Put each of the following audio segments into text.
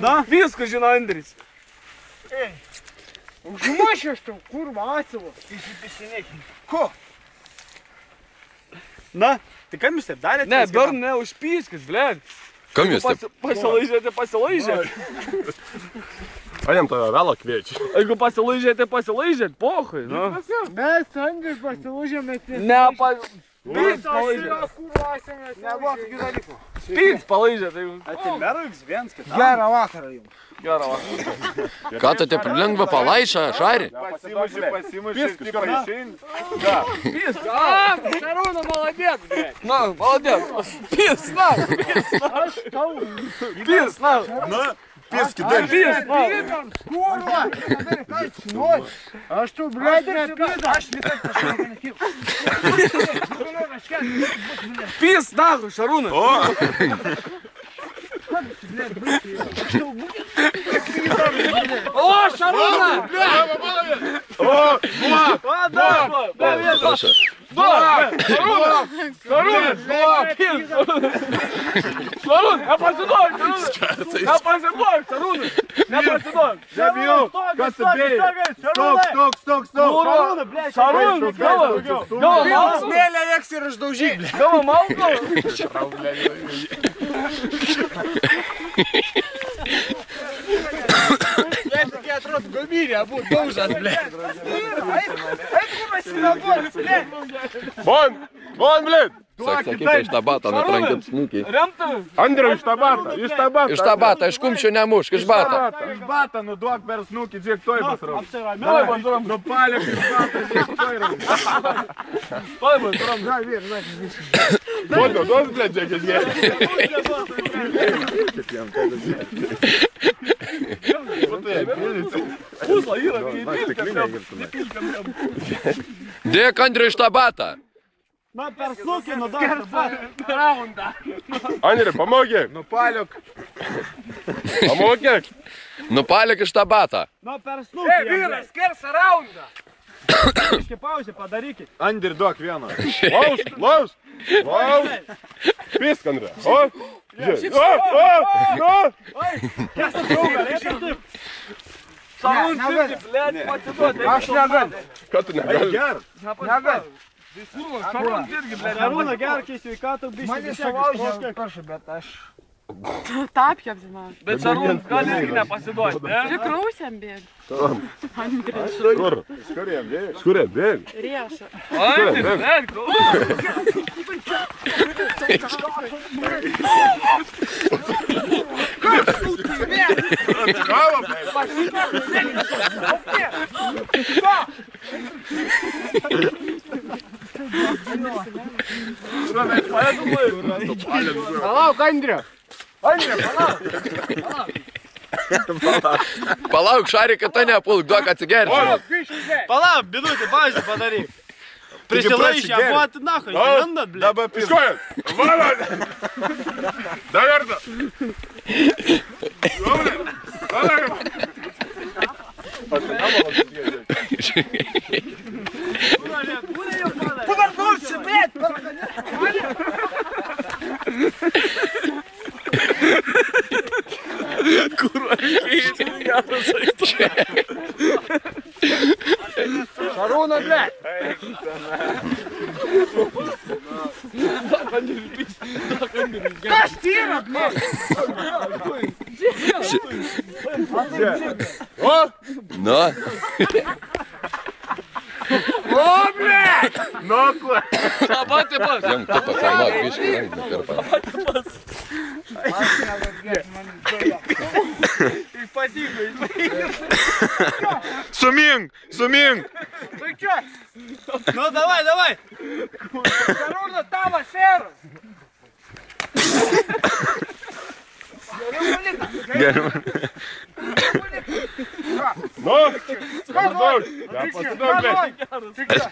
Да? Viską žino Andris. Užmušė aš tau, kurva, atsilo. Įsipisinėkim. Ko? Na, tai kam jūs taip darėte? Ne, dar ne, užpyskis, blėd. Kam jūs taip? Pasilaižėte. Paėm tave vėlą kviečia. Jeigu pasilaižėte, pohui, nu. Mes Andrius pasilūžėme. Ne, Visos yra kurva, esame. Nebuvo tokių dalykų. Spyts palaižė, tai... Atimerks viens kitam. Gerą vakarą jums. Gerą vakarą. Ką tu taip lengva palaišą, Šari? Pasimuši, tipo išein. Pys, Šarūna, maladėt, blėt. Na, maladėt. Pys, na. Aš tau. Pys, na. Na, piski dar. Pys, na. Kurva. Aš tu, blėt, nepyda. Aš visai kažką nekiu. Pys, na, Šarūna. O, Šarūna! Prašau. Šarūna, nepasiduok, Šarūna! Nepasiduok! Nebijau, kas tu bėjai? Stok. Šarūna, gavo malko? Smėlė reiks ir išdaužyk. Gavo malko? Блядь, такие отрод гумирия будут должен, блядь. Эй, курва, синагор, блядь. Вон, блядь! Sakykite, iš tabato netrankit smūkiai. Remtum? Andriau, iš tabato. Iš tabato, iš kumščio nemušk, iš bato. Iš bato, nu duok per snukį, žiūrėk, toj pasrauk. Давай, бандурам. Nu paliek iš bato, žiūrėk, toj rauk. Давай, бандурам. Duos, blėt, žiūrėk, Puzla yra, įpilkam. Dėk, Andriu, iš tabato. Na, per snukį, nu dar raundą. Andriu, pamokėk. Nu, paliuk. Pamokėk. Nupalik iš tabato. Nu, per snukį. Vyras, skersa raundą. Iški pauzę padarykit. Andriu, duok vieną. Laus. Pisk, Andriu. O, žiūrėk. Kas tu drauga, reikia taip. Šarūn, sirdi, blėt, pasiduoti. Aš negaliu. Ką tu negali? Negaliu. Šarūn, irgi, blėt. Šarūna, gerkiai sveikatų, biškį. Mane Mane savaužė, prašau, bet aš... Tapkėm, žinau. Bet Šarūn gali irgi nepasiduoti, ne? Žikrausiam bėg. Kur? Skurė, bėg. Rieša. Andri, blėt, Palauk, Andriu. Palauk, Šari, kad ta nepulk, duok atsigerti. Palauk, bidutį, pavyzdį padaryk. Prisilaišę, buvat, nacho, išsirandat, blė. Dabar piskojat. Vana. Dar kartą. Pavarbursi, blėt! Šarūna, blėt! Kas tyra, blėt? Nu, O, blėt! Nokla. Tabatį pas. jam tu pakalok, biškai, eina per pat. Sumink. Tai čia? Nu, davai. Šarūna, tavo seras. Gerai. Nu, pasidaug. Pasidaug, blėt.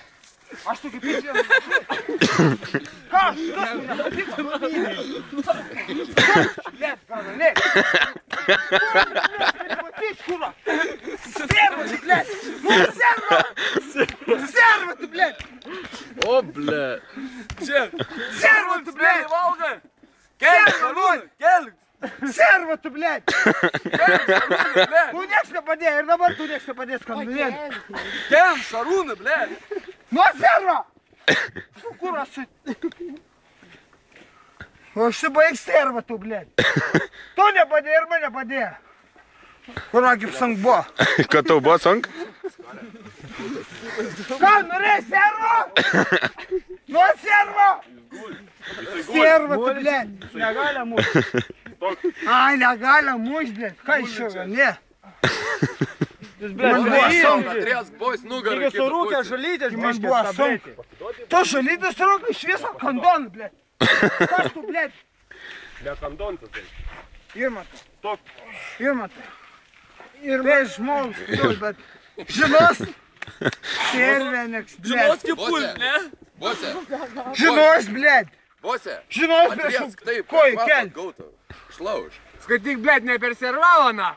Aš tokiu pėdžiu. Ką? Blėt, gal, Kurva! Serva tu, blėt! Serva tu, blėt! O, blėt. Serva tu, blėt! Valgai. Kelk, Šarūn, kelk. Serva tu, blėt. Tu nieks nepadėjo ir dabar tu nieks nepadės skambinėti. Kem, Šarūnai, ble. Nuo servo! Kur aš? O užsibaig servą tu, blėt. Tu nepadėjo ir man nepadėjo. Kur kaip sank buvo? Kad tau buvo sank? Ką, norėjai servo? Nuo servo! Servo tu, blėt. Negali mūsų. Ai, negali mūsų, blėt. Ką iš šio, ne? Man buvo sunku. Atrės bois nugarą. Taigi surūkė žalytės, man buvo sunku. Tu žalytės surūkė iš viso kandoną, blėt. Kas tu, blėt? Ne kandontas tai. Irmantai. Irmantai. Tai žmogus, bet žinos. Serveneks, blėt. Žinos kaip pult, ne? Bose. Žinos, blėt. Bose. Žinos, blėt. Atrės, taip. Kojų kelt. Gautų. Šlauž. Skaityk, blėt, ne per servalą, na.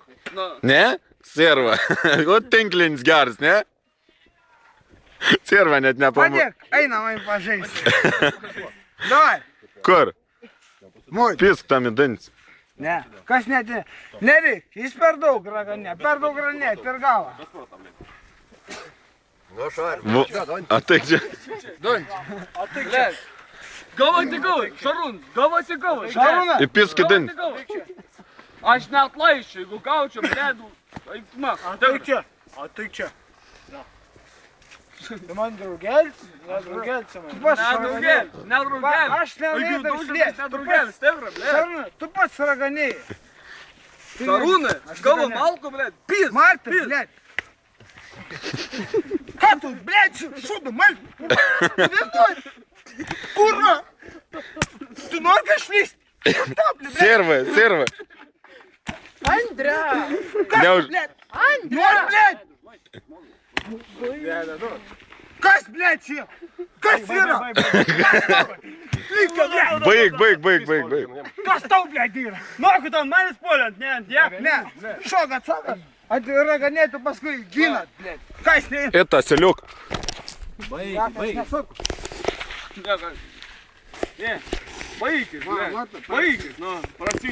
Ne? Serva. O tinklins geras, ne? Serva net nepamu. Padėk, einam, man pažaisti. Davai. Kur? Moj. Pisk tam į dantis. Ne, kas net ne. Nereik, jis per daug raganė, per galvą. A tai čia. Ble. Gavo tikau, Šarūn, gavo tikau. Šarūna. Įpisk į dantis. Aš net laiščiau, jeigu gaučiau, blėdų. Eikma. A tai čia. Tu man draugelis? Ne draugelis, man. Ne draugelis, ne draugelis. Aš nenorėjau slėpti. Ne draugelis, stebra, ble. Šarūna, tu pats raganėjai. Šarūnai, gavo malko, ble. Pys, Marta, blėt. Ką tu, blėt, šūdu, man? Nenori. Kurva. Tu nori kažlysti? Serva, serva. Andrė! Neuž... Nori, blėt. Kas, blėt, čia? Kas yra? Lyga, blėt. Baig. Kas tau, blėt, yra? Moku ten manęs poliant, ne ant tiek. Ne, šok atsakant. Raganėtų paskui ginat, blėt. Kas ne? Это селюк. Ne, baigis, ble. Baigis, nu, prasim.